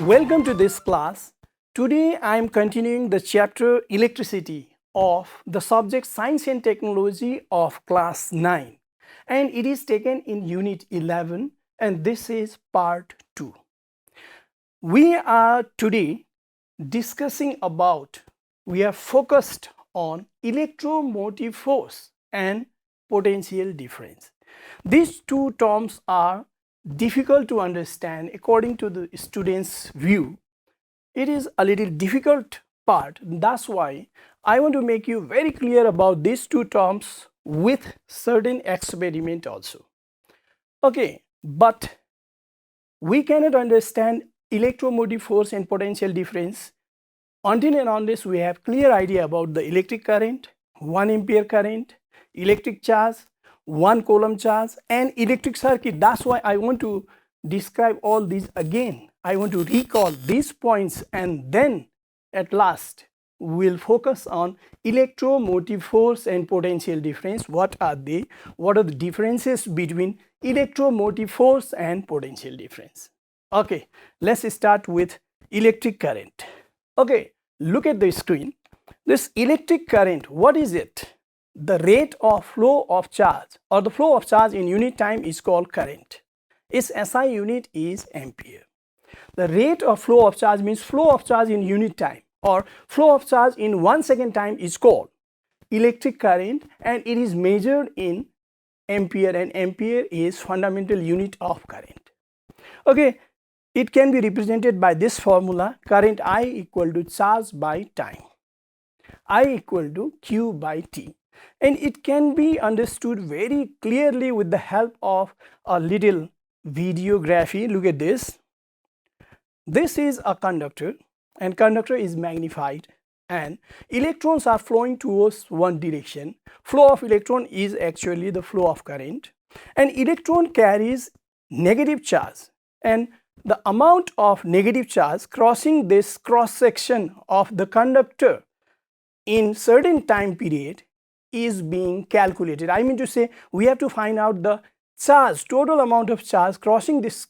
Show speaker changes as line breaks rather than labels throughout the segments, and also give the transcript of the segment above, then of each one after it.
Welcome to this class. Today I am continuing the chapter Electricity of the subject Science and Technology of class 9, and it is taken in unit 11, and this is part 2. We are today discussing about, we are focused on electromotive force and potential difference. These two terms are difficult to understand according to the student's view. It is a little difficult part. That's why I want to make you very clear about these two terms with certain experiment also. Okay, but we cannot understand electromotive force and potential difference until and unless we have clear idea about the electric current, 1 ampere current, electric charge, 1 coulomb charge, and electric circuit. That's why I want to describe all these again. I want to recall these points, and then at last we'll focus on electromotive force and potential difference. What are they? What are the differences between electromotive force and potential difference? Okay, let's start with electric current. Okay, look at the screen. This electric current, what is it? The rate of flow of charge, or the flow of charge in unit time, is called current. Its SI unit is ampere. The rate of flow of charge means flow of charge in unit time, or flow of charge in 1 second time, is called electric current, and it is measured in ampere, and ampere is fundamental unit of current. Okay, it can be represented by this formula: current I equal to charge by time, I equal to Q by T. And it can be understood very clearly with the help of a little videography. Look at this. This is a conductor, and conductor is magnified, and electrons are flowing towards one direction. Flow of electron is actually the flow of current, and electron carries negative charge, and the amount of negative charge crossing this cross section of the conductor in certain time period is being calculated. I mean to say, we have to find out the charge, total amount of charge crossing this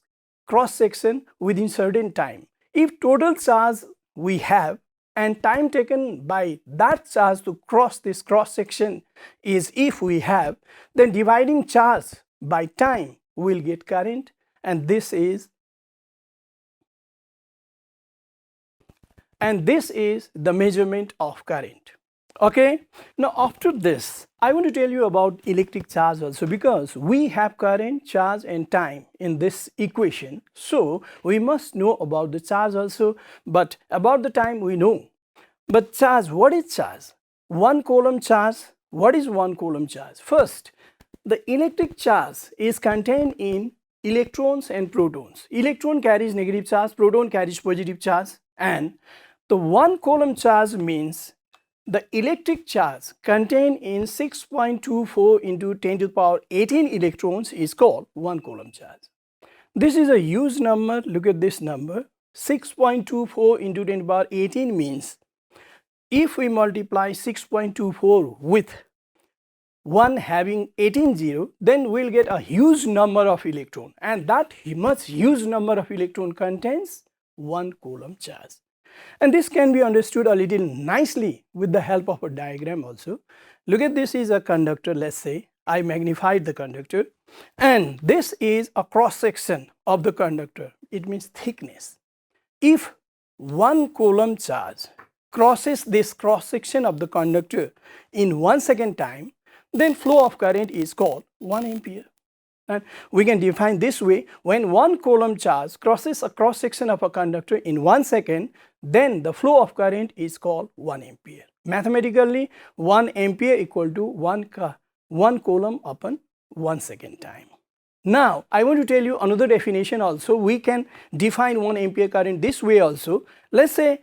cross section within certain time. If total charge we have and time taken by that charge to cross this cross section is if we have, then dividing charge by time will get current, and this is the measurement of current. Okay, now after this I want to tell you about electric charge also, because we have current, charge and time in this equation, so we must know about the charge also, but about the time we know. But charge, what is charge? 1 coulomb charge. What is 1 coulomb charge? First, the electric charge is contained in electrons and protons. Electron carries negative charge, proton carries positive charge, and the 1 coulomb charge means the electric charge contained in 6.24 into 10 to the power 18 electrons is called 1 coulomb charge. This is a huge number. Look at this number. 6.24 into 10 to the power 18 means if we multiply 6.24 with 1 having 18 0, then we'll get a huge number of electron, and that much huge number of electron contains 1 coulomb charge. And this can be understood a little nicely with the help of a diagram also. Look at this is a conductor. Let's say I magnified the conductor, and this is a cross section of the conductor. It means thickness. If 1 coulomb charge crosses this cross section of the conductor in 1 second time, then flow of current is called 1 ampere. And we can define this way: when 1 coulomb charge crosses a cross section of a conductor in 1 second, then the flow of current is called 1 ampere. Mathematically, 1 ampere equal to 1 coulomb upon 1 second time. Now I want to tell you another definition also. We can define 1 ampere current this way also. Let's say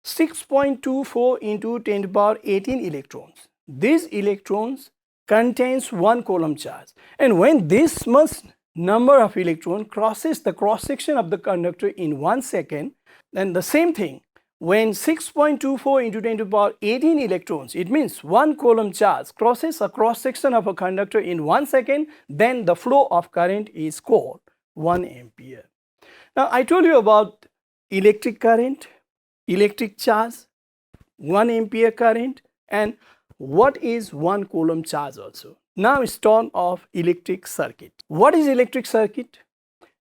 6.24 into 10 to the power 18 electrons. These electrons contains 1 coulomb charge, and when this much number of electron crosses the cross section of the conductor in 1 second, then the same thing, when 6.24 into 10 to the power 18 electrons, it means 1 coulomb charge crosses a cross section of a conductor in 1 second, then the flow of current is called 1 ampere. Now I told you about electric current, electric charge, 1 ampere current, and what is 1 coulomb charge also. Now it's turn of electric circuit. What is electric circuit?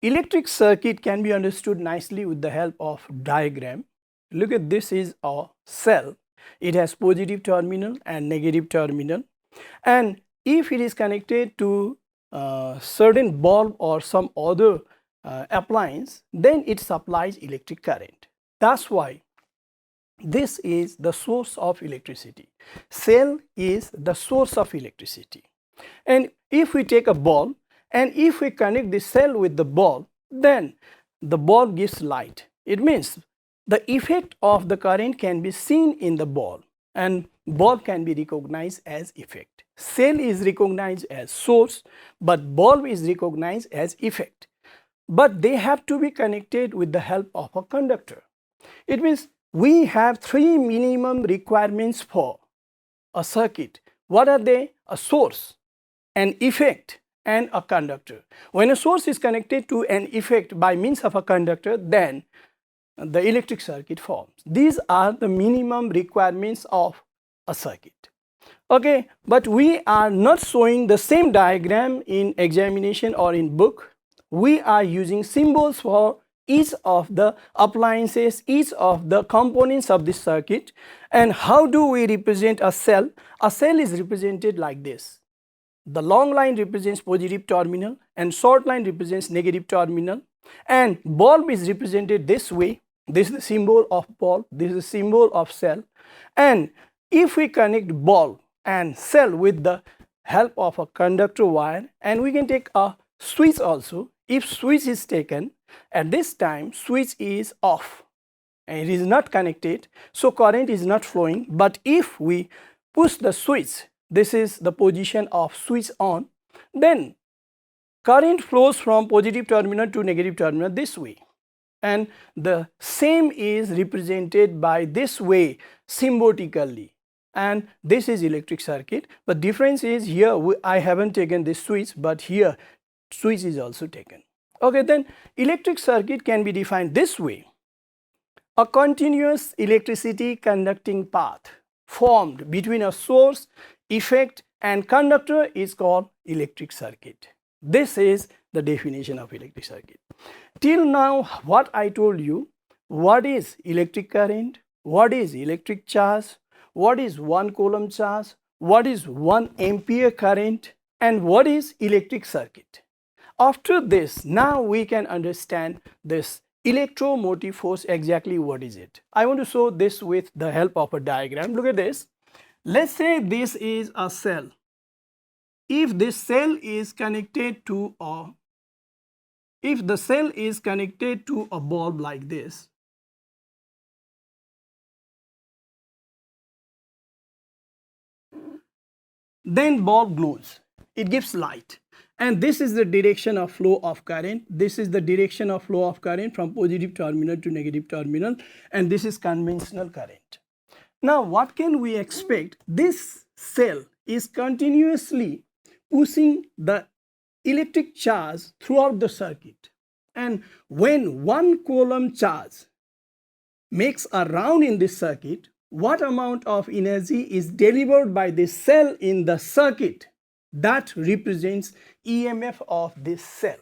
Electric circuit can be understood nicely with the help of diagram. Look at this is a cell. It has positive terminal and negative terminal, and if it is connected to certain bulb or some other appliance, then it supplies electric current. That's why this is the source of electricity. Cell is the source of electricity. And if we take a bulb and if we connect the cell with the bulb, then the bulb gives light. It means the effect of the current can be seen in the bulb, and bulb can be recognized as effect. Cell is recognized as source, but bulb is recognized as effect. But they have to be connected with the help of a conductor. It means we have 3 minimum requirements for a circuit. What are they? A source, an effect, and a conductor. When a source is connected to an effect by means of a conductor, then the electric circuit forms. These are the minimum requirements of a circuit. Okay, but we are not showing the same diagram in examination or in book. We are using symbols for each of the appliances, each of the components of this circuit. And how do we represent a cell? A cell is represented like this. The long line represents positive terminal and short line represents negative terminal, and bulb is represented this way. This is the symbol of bulb, this is the symbol of cell. And if we connect bulb and cell with the help of a conductor wire, and we can take a switch also. If switch is taken, at this time switch is off and it is not connected, so current is not flowing. But if we push the switch, this is the position of switch on, then current flows from positive terminal to negative terminal this way, and the same is represented by this way symbolically, and this is electric circuit. But difference is here I haven't taken this switch, but here switch is also taken. Okay, then electric circuit can be defined this way. A continuous electricity conducting path formed between a source, effect, and conductor is called electric circuit. This is the definition of electric circuit. Till now, what I told you, what is electric current, what is electric charge, what is 1 coulomb charge, what is 1 ampere current, and what is electric circuit. After this, now we can understand this electromotive force, exactly what is it. I want to show this with the help of a diagram. Look at this. Let's say this is a cell. If this cell is connected to a bulb like this, then bulb glows, it gives light, and this is the direction of flow of current. This is the direction of flow of current from positive terminal to negative terminal, and this is conventional current. Now what can we expect? This cell is continuously pushing the electric charge throughout the circuit, and when 1 coulomb charge makes a round in this circuit, what amount of energy is delivered by this cell in the circuit? That represents EMF of this cell.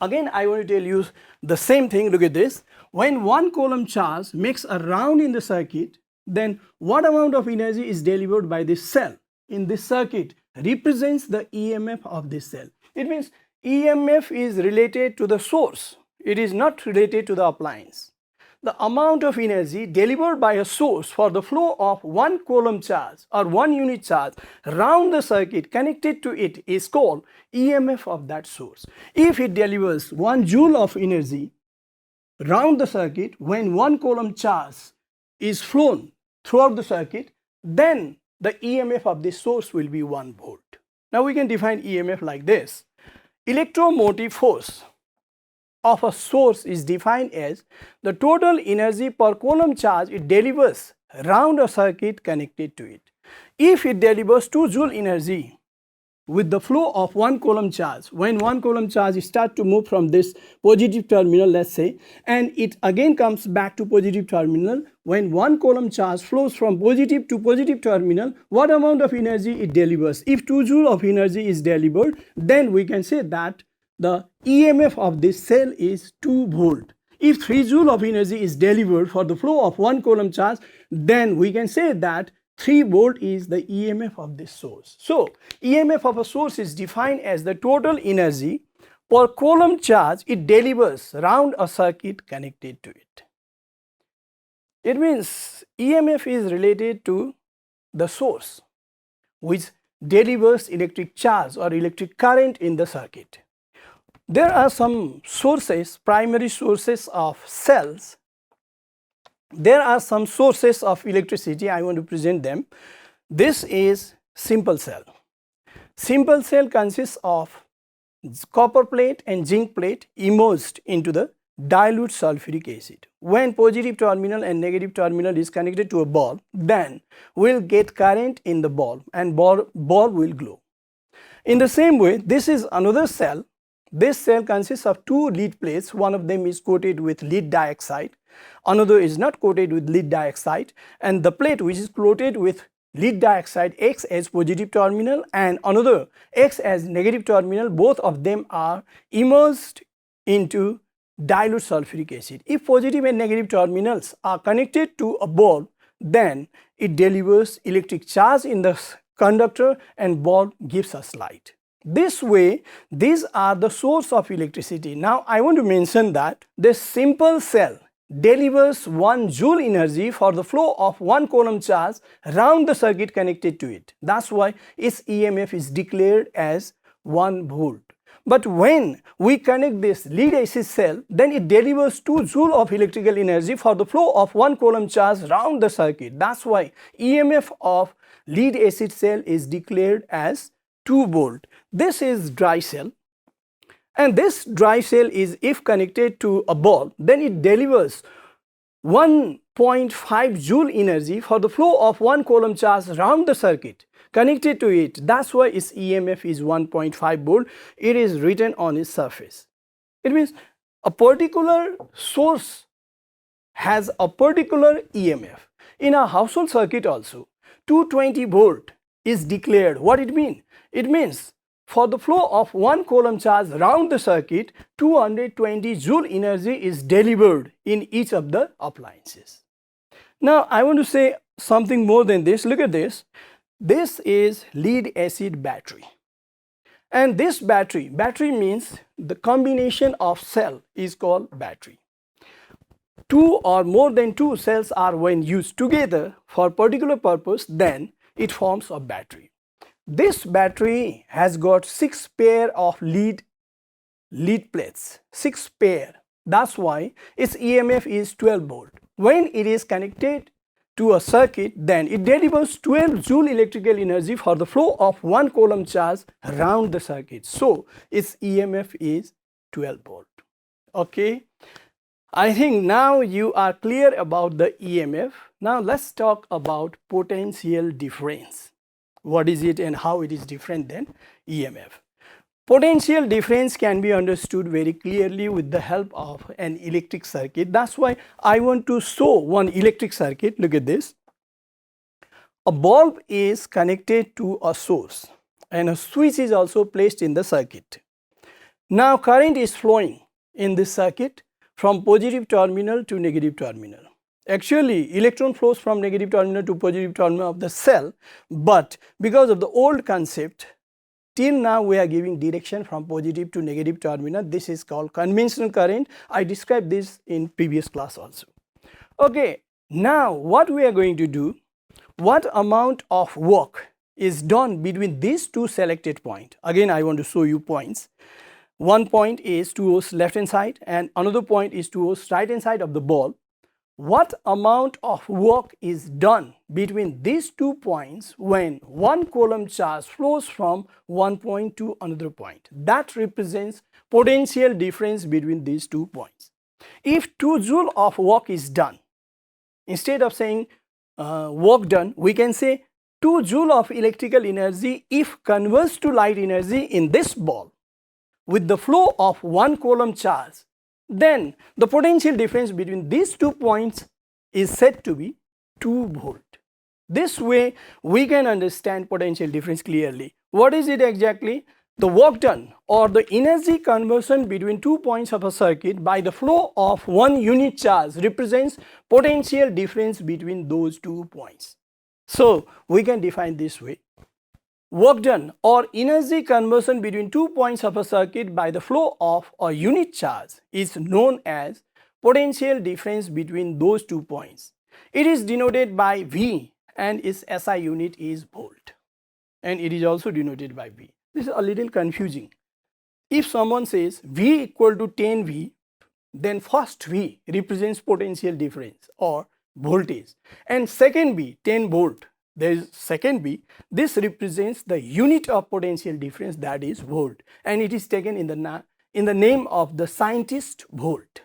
Again, I want to tell you the same thing. Look at this. When 1 coulomb charge makes a round in the circuit, then what amount of energy is delivered by this cell in this circuit represents the EMF of this cell. It means EMF is related to the source. It is not related to the appliance. The amount of energy delivered by a source for the flow of 1 coulomb charge or 1 unit charge round the circuit connected to it is called EMF of that source. If it delivers 1 joule of energy round the circuit when 1 coulomb charge is flown throughout the circuit, then the EMF of this source will be 1 volt. Now we can define EMF like this. Electromotive force of a source is defined as the total energy per coulomb charge it delivers round a circuit connected to it. If it delivers 2 joule energy with the flow of 1 coulomb charge. When 1 coulomb charge start to move from this positive terminal, let's say, and it again comes back to positive terminal, when 1 coulomb charge flows from positive to positive terminal, what amount of energy it delivers? If 2 joule of energy is delivered, then we can say that the EMF of this cell is 2 volt. If 3 joule of energy is delivered for the flow of 1 coulomb charge, then we can say that 3 volt is the EMF of this source. So, EMF of a source is defined as the total energy per coulomb charge it delivers around a circuit connected to it. It means EMF is related to the source which delivers electric charge or electric current in the circuit. There are some sources, primary sources of cells. There are some sources of electricity. I want to present them. This is simple cell. Simple cell consists of copper plate and zinc plate immersed into the dilute sulfuric acid. When positive terminal and negative terminal is connected to a bulb, then we'll get current in the bulb and bulb will glow. In the same way, this is another cell. This cell consists of 2 lead plates. One of them is coated with lead dioxide, another is not coated with lead dioxide, and the plate which is coated with lead dioxide acts as positive terminal and another acts as negative terminal. Both of them are immersed into dilute sulfuric acid. If positive and negative terminals are connected to a bulb, then it delivers electric charge in the conductor and bulb gives us light. This way, these are the source of electricity. Now, I want to mention that this simple cell delivers 1 joule energy for the flow of 1 coulomb charge around the circuit connected to it. That's why its EMF is declared as 1 volt. But when we connect this lead acid cell, then it delivers 2 joule of electrical energy for the flow of 1 coulomb charge around the circuit. That's why EMF of lead acid cell is declared as 2 volt. This is dry cell, and this dry cell is, if connected to a bulb, then it delivers 1.5 joule energy for the flow of 1 coulomb charge around the circuit connected to it. That's why its EMF is 1.5 volt. It is written on its surface. It means a particular source has a particular EMF. In a household circuit also, 220 volt is declared. What it means? It means for the flow of 1 coulomb charge around the circuit, 220 joule energy is delivered in each of the appliances. Now, I want to say something more than this. Look at this. This is lead acid battery. And this battery means the combination of cell is called battery. 2 or more than 2 cells are when used together for particular purpose, then it forms a battery. This battery has got 6 pair of lead plates, 6 pair. That's why its EMF is 12 volt. When it is connected to a circuit, then it delivers 12 joule electrical energy for the flow of 1 coulomb charge around the circuit. So, its EMF is 12 volt. Okay. I think now you are clear about the EMF. Now, let's talk about potential difference. What is it and how it is different than EMF? Potential difference can be understood very clearly with the help of an electric circuit. That's why I want to show one electric circuit. Look at this. A bulb is connected to a source and a switch is also placed in the circuit. Now, current is flowing in this circuit from positive terminal to negative terminal. Actually, electron flows from negative terminal to positive terminal of the cell, but because of the old concept, till now we are giving direction from positive to negative terminal. This is called conventional current. I described this in previous class also. Okay, now what we are going to do, what amount of work is done between these 2 selected points. Again, I want to show you points. One point is towards left hand side and another point is towards right hand side of the bulb. What amount of work is done between these 2 points when 1 coulomb charge flows from one point to another point? That represents potential difference between these 2 points. If 2 joule of work is done, instead of saying work done, we can say 2 joule of electrical energy if converts to light energy in this ball with the flow of 1 coulomb charge, then the potential difference between these 2 points is said to be 2 volt. This way we can understand potential difference clearly. What is it exactly? The work done or the energy conversion between 2 points of a circuit by the flow of 1 unit charge represents potential difference between those 2 points. So we can define this way. Work done or energy conversion between 2 points of a circuit by the flow of a unit charge is known as potential difference between those 2 points. It is denoted by V and its SI unit is volt, and it is also denoted by V. This is a little confusing. If someone says V equal to 10V, then first V represents potential difference or voltage, and second V 10 volt, there is second V, this represents the unit of potential difference, that is volt, and it is taken in the name of the scientist Volt.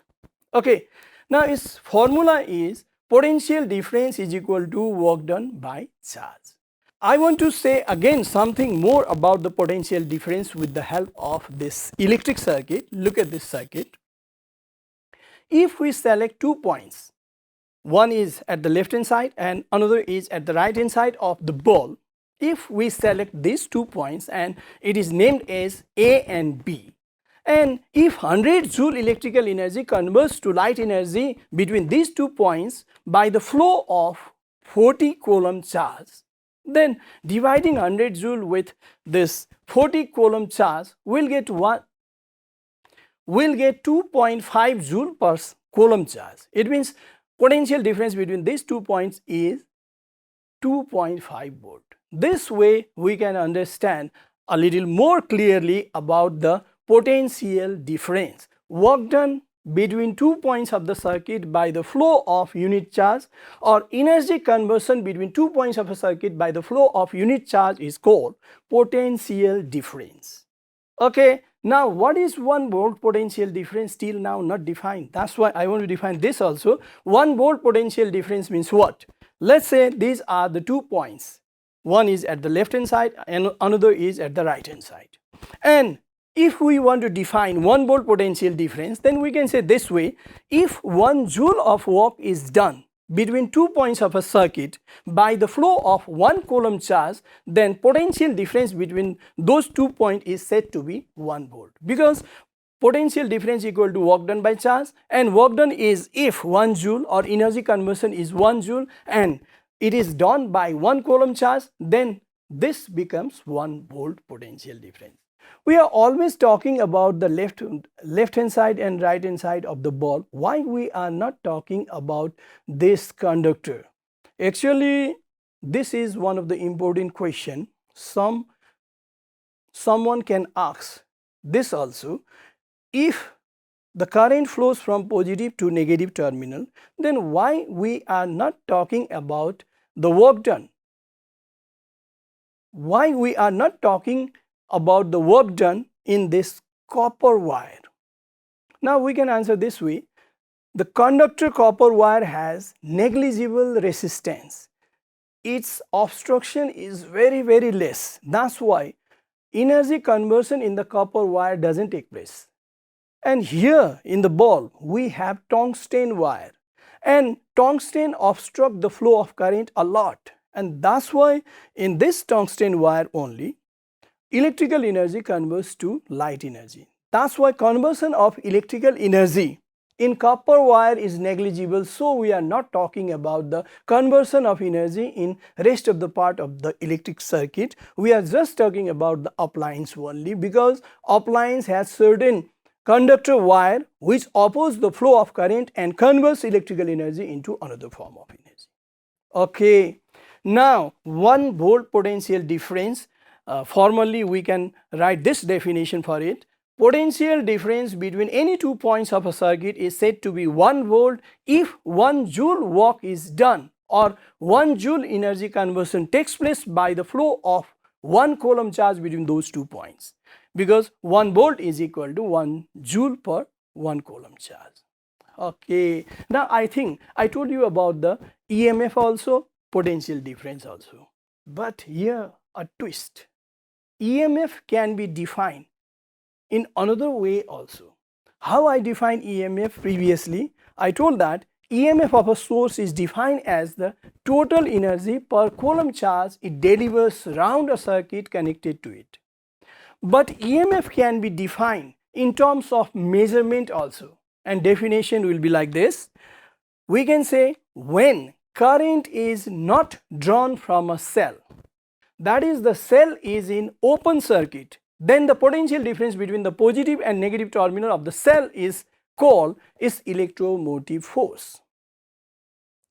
Okay, now its formula is potential difference is equal to work done by charge. I want to say again something more about the potential difference with the help of this electric circuit. Look at this circuit. If we select 2 points, one is at the left hand side and another is at the right hand side of the ball. If we select these 2 points and it is named as A and B, and if 100 joule electrical energy converts to light energy between these 2 points by the flow of 40 coulomb charge, then dividing 100 joule with this 40 coulomb charge will get 2.5 joule per coulomb charge. It means potential difference between these 2 points is 2.5 volt. This way we can understand a little more clearly about the potential difference. Work done between 2 points of the circuit by the flow of unit charge or energy conversion between 2 points of a circuit by the flow of unit charge is called potential difference. Okay, now what is 1 volt potential difference? Till now not defined. That's why I want to define this also. 1 volt potential difference means what? Let's say these are the 2 points. One is at the left hand side and another is at the right hand side. And if we want to define 1 volt potential difference, then we can say this way: if 1 joule of work is done between 2 points of a circuit by the flow of 1 coulomb charge, then potential difference between those 2 points is said to be 1 volt, because potential difference equal to work done by charge, and work done is if 1 joule or energy conversion is 1 joule and it is done by 1 coulomb charge, then this becomes 1 volt potential difference. We are always talking about the left hand side and right hand side of the ball. Why we are not talking about this conductor? Actually, this is one of the important question. Someone can ask this also: if the current flows from positive to negative terminal, then why we are not talking about the work done? Why we are not talking about the work done in this copper wire? Now we can answer this way: the conductor copper wire has negligible resistance. Its obstruction is very less. That's why energy conversion in the copper wire doesn't take place. And here in the ball we have tungsten wire, and tungsten obstruct the flow of current a lot, and that's why in this tungsten wire only electrical energy converts to light energy. That's why conversion of electrical energy in copper wire is negligible. So we are not talking about the conversion of energy in rest of the part of the electric circuit. We are just talking about the appliance only, because appliance has certain conductor wire which oppose the flow of current and converts electrical energy into another form of energy. Okay, now 1 volt potential difference, formally we can write this definition for it. Potential difference between any 2 points of a circuit is said to be 1 volt if 1 joule work is done or 1 joule energy conversion takes place by the flow of 1 coulomb charge between those 2 points, because 1 volt is equal to 1 joule per 1 coulomb charge. Okay, now I think I told you about the EMF also, potential difference also. But here a twist. EMF can be defined in another way also. How I defined EMF previously? I told that EMF of a source is defined as the total energy per coulomb charge it delivers around a circuit connected to it. But EMF can be defined in terms of measurement also, and definition will be like this. We can say when current is not drawn from a cell, that is the cell is in open circuit, then the potential difference between the positive and negative terminal of the cell is called its electromotive force.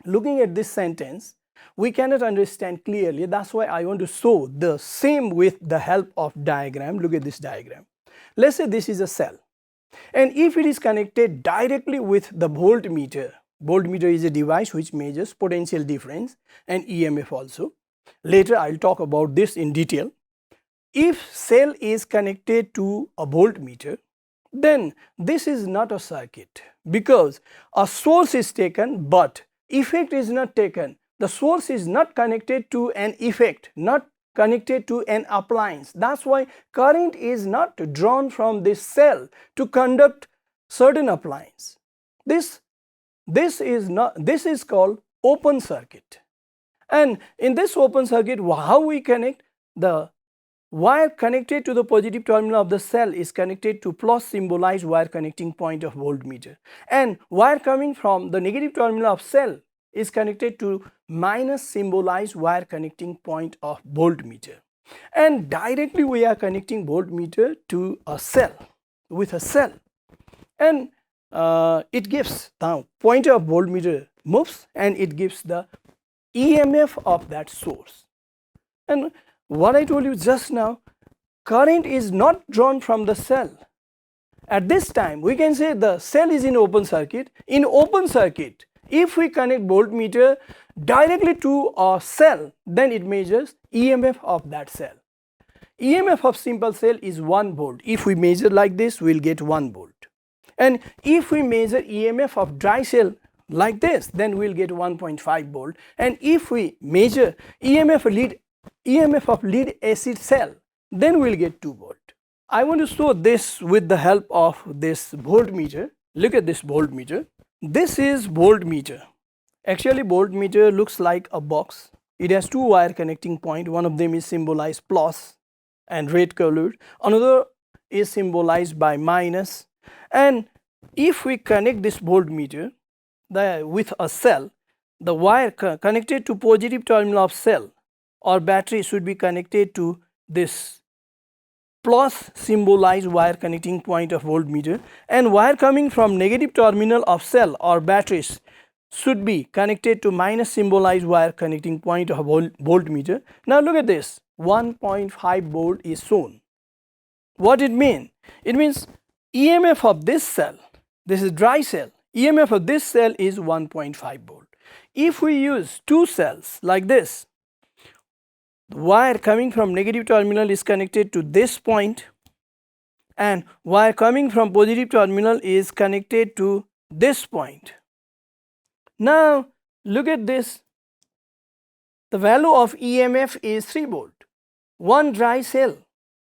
Looking at this sentence, we cannot understand clearly. That's why I want to show the same with the help of diagram. Look at this diagram. Let's say this is a cell, and if it is connected directly with the voltmeter, voltmeter is a device which measures potential difference and EMF also. Later I will talk about this in detail. If cell is connected to a voltmeter, then this is not a circuit because a source is taken but effect is not taken. The source is not connected to an effect, not connected to an appliance. That's why current is not drawn from this cell to conduct certain appliance. This is called open circuit. And in this open circuit, how we connect? The wire connected to the positive terminal of the cell is connected to plus symbolized wire connecting point of voltmeter, and wire coming from the negative terminal of cell is connected to minus symbolized wire connecting point of voltmeter, and directly we are connecting voltmeter to a cell with a cell, and it gives now pointer of voltmeter moves and it gives the EMF of that source. And what I told you just now, current is not drawn from the cell. At this time we can say the cell is in open circuit. In open circuit, if we connect voltmeter directly to a cell, then it measures EMF of that cell. EMF of simple cell is 1 volt. If we measure like this, we will get 1 volt. And if we measure EMF of dry cell like this, then we will get 1.5 volt. And if we measure EMF of lead acid cell, then we will get 2 volt. I want to show this with the help of this voltmeter. Look at this voltmeter. This is voltmeter. Actually voltmeter looks like a box. It has 2 wire connecting point. One of them is symbolized plus and red colored. Another is symbolized by minus. And if we connect this voltmeter with a cell, the wire connected to positive terminal of cell or battery should be connected to this plus symbolized wire connecting point of voltmeter, and wire coming from negative terminal of cell or batteries should be connected to minus symbolized wire connecting point of voltmeter. Now look at this, 1.5 volt is shown. What it means? It means EMF of this cell, this is dry cell, EMF of this cell is 1.5 volt. If we use 2 cells like this, the wire coming from negative terminal is connected to this point and wire coming from positive terminal is connected to this point. Now look at this, the value of EMF is 3 volt. One dry cell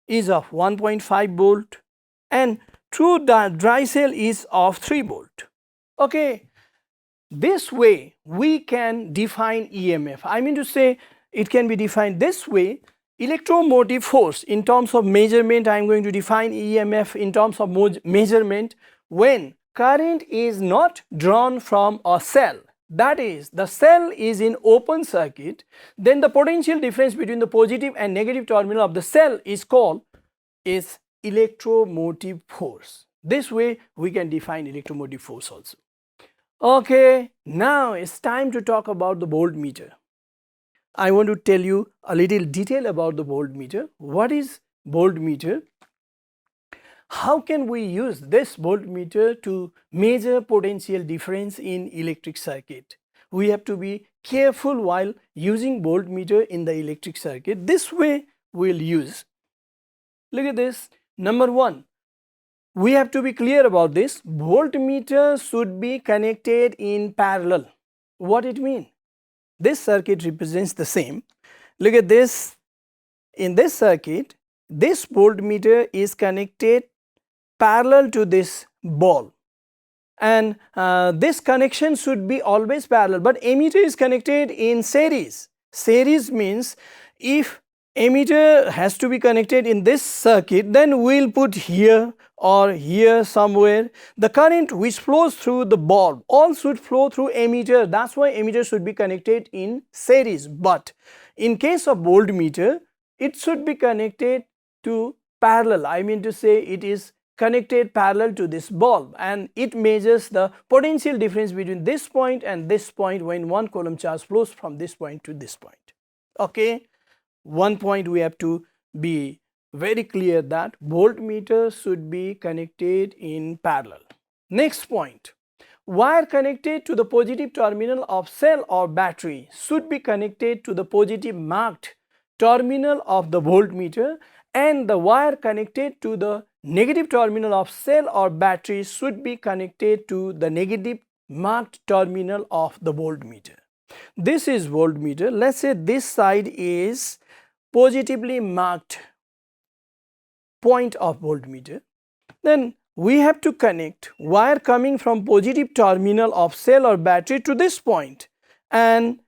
is of 1.5 volt and true dry cell is of 3 volt. Okay, this way we can define EMF. I mean to say it can be defined this way. Electromotive force in terms of measurement, I am going to define EMF in terms of measurement when current is not drawn from a cell. That is, the cell is in open circuit, then the potential difference between the positive and negative terminal of the cell is called is electromotive force. This way we can define electromotive force also. Okay, now it's time to talk about the voltmeter. I want to tell you a little detail about the voltmeter. What is voltmeter? How can we use this voltmeter to measure potential difference in electric circuit? We have to be careful while using voltmeter in the electric circuit. This way we will use. Look at this. Number 1, we have to be clear about this. Voltmeter should be connected in parallel. What it means? This circuit represents the same. Look at this. In this circuit, this voltmeter is connected parallel to this ball, and this connection should be always parallel, but ammeter is connected in series. Series means if ammeter has to be connected in this circuit, then we will put here or here somewhere. The current which flows through the bulb all should flow through ammeter. That is why ammeter should be connected in series. But in case of voltmeter, it should be connected to parallel. I mean to say, it is connected parallel to this bulb, and it measures the potential difference between this point and this point when 1 coulomb charge flows from this point to this point. Okay, one point we have to be very clear, that voltmeter should be connected in parallel. Next point, wire connected to the positive terminal of cell or battery should be connected to the positive marked terminal of the voltmeter, and the wire connected to the negative terminal of cell or battery should be connected to the negative marked terminal of the voltmeter. This is voltmeter. Let's say this side is positively marked point of voltmeter. Then we have to connect wire coming from positive terminal of cell or battery to this point, and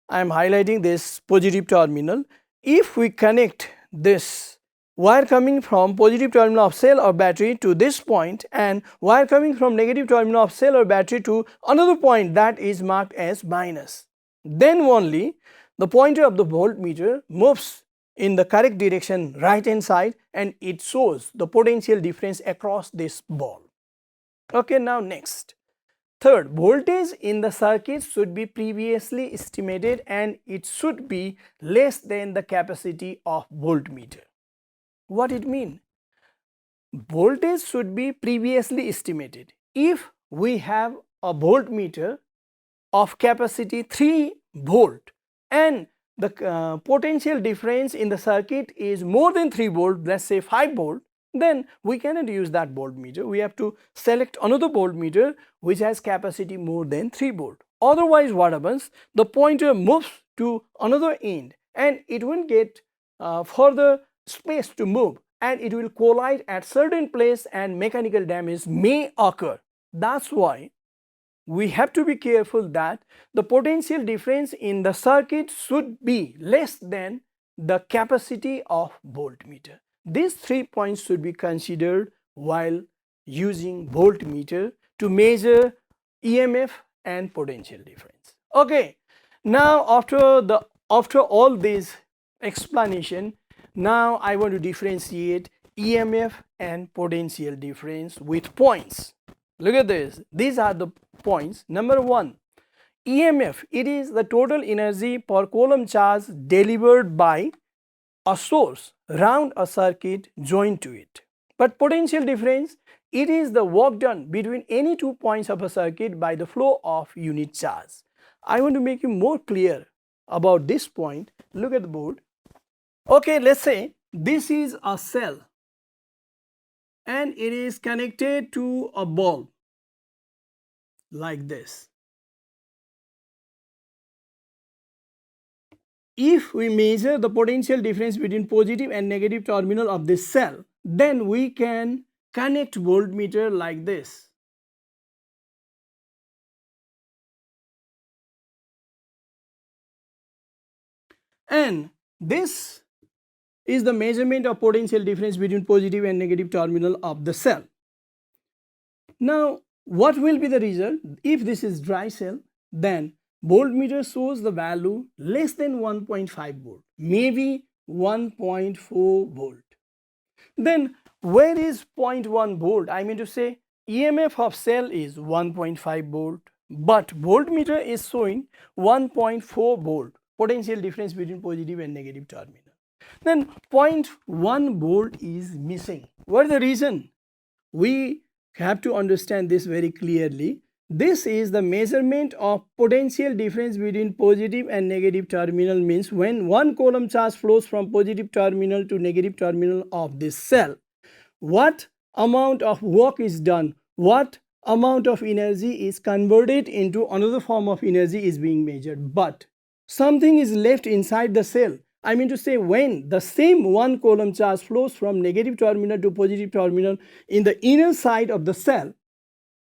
I am highlighting this positive terminal. If we connect this wire coming from positive terminal of cell or battery to this point and wire coming from negative terminal of cell or battery to another point that is marked as minus, then only the pointer of the voltmeter moves in the correct direction, right hand side, and it shows the potential difference across this ball. Okay, now next. Third, voltage in the circuit should be previously estimated and it should be less than the capacity of voltmeter. What it mean? Voltage should be previously estimated. If we have a voltmeter of capacity 3 volt and the potential difference in the circuit is more than 3 volt, let's say 5 volt, then we cannot use that voltmeter. We have to select another voltmeter which has capacity more than 3 volt. Otherwise, what happens? The pointer moves to another end and it will get further space to move, and it will collide at certain place and mechanical damage may occur. That's why we have to be careful that the potential difference in the circuit should be less than the capacity of voltmeter. These 3 points should be considered while using voltmeter to measure EMF and potential difference. Okay, now after all this explanation, now I want to differentiate EMF and potential difference with points. Look at this. These are the points. Number 1, EMF. It is the total energy per coulomb charge delivered by a source round a circuit joined to it. But potential difference, it is the work done between any 2 points of a circuit by the flow of unit charge. I want to make you more clear about this point. Look at the board. Okay, let's say this is a cell and it is connected to a bulb like this. If we measure the potential difference between positive and negative terminal of this cell, then we can connect voltmeter like this. And this is the measurement of potential difference between positive and negative terminal of the cell. Now, what will be the result? If this is dry cell, then voltmeter shows the value less than 1.5 volt, maybe 1.4 volt. Then where is 0.1 volt? I mean to say EMF of cell is 1.5 volt, but voltmeter is showing 1.4 volt, potential difference between positive and negative terminal. Then 0.1 volt is missing. What is the reason? We have to understand this very clearly. This is the measurement of potential difference between positive and negative terminal, means when 1 coulomb charge flows from positive terminal to negative terminal of this cell, what amount of work is done, what amount of energy is converted into another form of energy is being measured. But something is left inside the cell. I mean to say, when the same 1 coulomb charge flows from negative terminal to positive terminal in the inner side of the cell,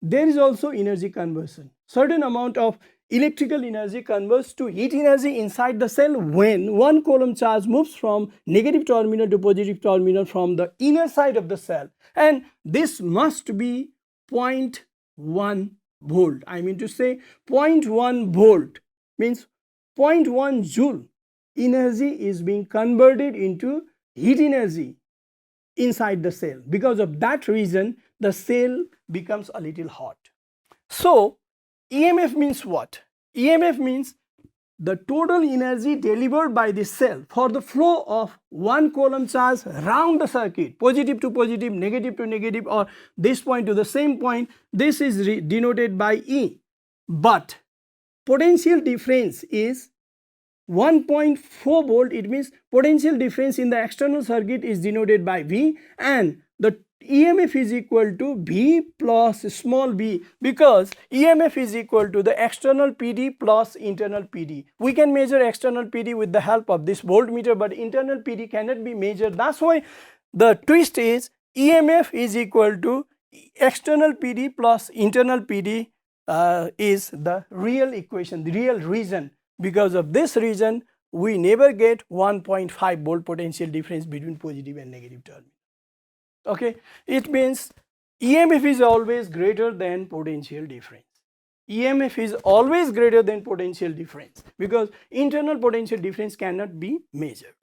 there is also energy conversion. Certain amount of electrical energy converts to heat energy inside the cell when 1 coulomb charge moves from negative terminal to positive terminal from the inner side of the cell, and this must be 0.1 volt. I mean to say 0.1 volt means 0.1 joule energy is being converted into heat energy inside the cell. Because of that reason, the cell becomes a little hot. So EMF means what? EMF means the total energy delivered by the cell for the flow of 1 coulomb charge around the circuit, positive to positive, negative to negative, or this point to the same point. This is denoted by E. But potential difference is 1.4 volt. It means potential difference in the external circuit is denoted by V, and the EMF is equal to V plus small b, because EMF is equal to the external PD plus internal PD. We can measure external PD with the help of this voltmeter, but internal PD cannot be measured. That's why the twist is EMF is equal to external PD plus internal PD is the real equation, the real reason. Because of this reason, we never get 1.5 volt potential difference between positive and negative terminal. Okay, it means EMF is always greater than potential difference. EMF is always greater than potential difference because internal potential difference cannot be measured.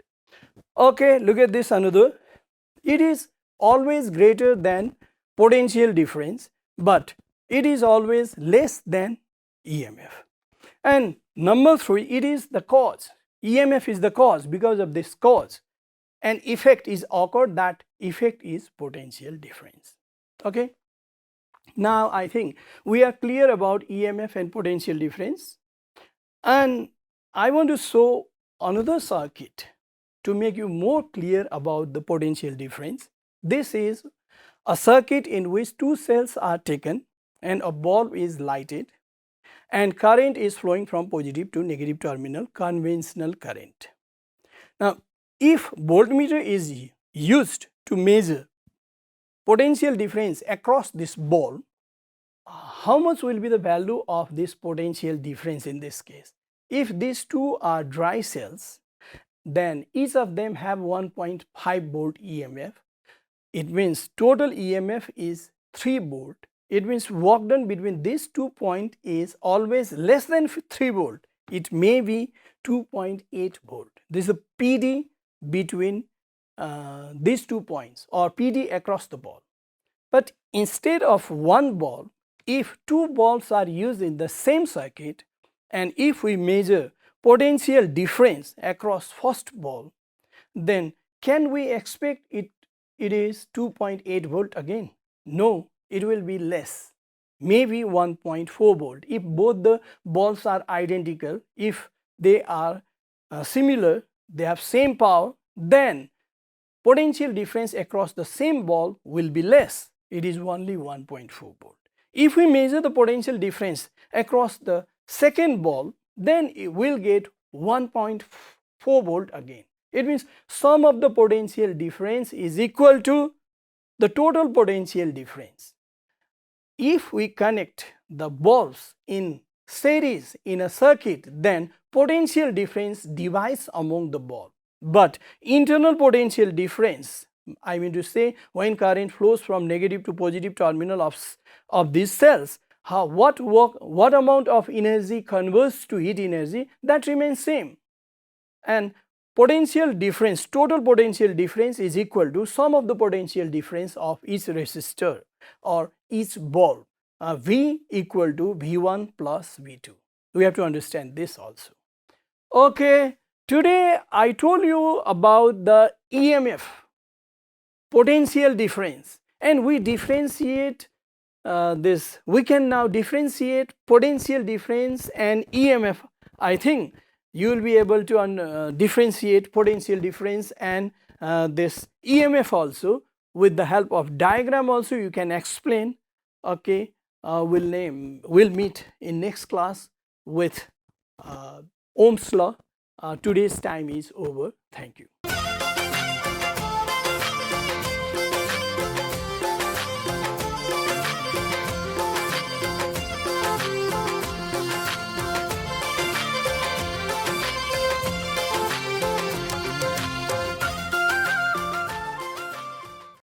Okay, look at this another. It is always greater than potential difference, but it is always less than EMF. And number 3, it is the cause. EMF is the cause. Because of this cause, an effect is occurred. That effect is potential difference. Okay. Now I think we are clear about EMF and potential difference, and I want to show another circuit to make you more clear about the potential difference. This is a circuit in which two cells are taken and a bulb is lighted and current is flowing from positive to negative terminal, conventional current. Now if voltmeter is used to measure potential difference across this bulb, how much will be the value of this potential difference in this case? If these two are dry cells, then each of them have 1.5 volt EMF. It means total EMF is 3 volt. It means work done between these 2 points is always less than 3 volt. It may be 2.8 volt. This is a PD between these 2 points, or PD across the ball. But instead of one ball, if 2 balls are used in the same circuit, and if we measure potential difference across first ball, then can we expect it is 2.8 volt again? No, it will be less, maybe 1.4 volt. If both the balls are identical, if they are similar, they have same power, then potential difference across the same ball will be less. It is only 1.4 volt. If we measure the potential difference across the second ball, then it will get 1.4 volt again. It means sum of the potential difference is equal to the total potential difference. If we connect the balls in series in a circuit, then potential difference divides among the ball. But internal potential difference, I mean to say, when current flows from negative to positive terminal of these cells, what amount of energy converts to heat energy, that remains same. And potential difference, total potential difference is equal to sum of the potential difference of each resistor or each bulb. V equal to V1 plus V2. We have to understand this also. Okay, today I told you about the EMF, potential difference, and we differentiate this. We can now differentiate potential difference and EMF. I think you will be able to differentiate potential difference and this EMF also. With the help of diagram also you can explain. Okay, we'll meet in next class with Ohm's law. Today's time is over. Thank you.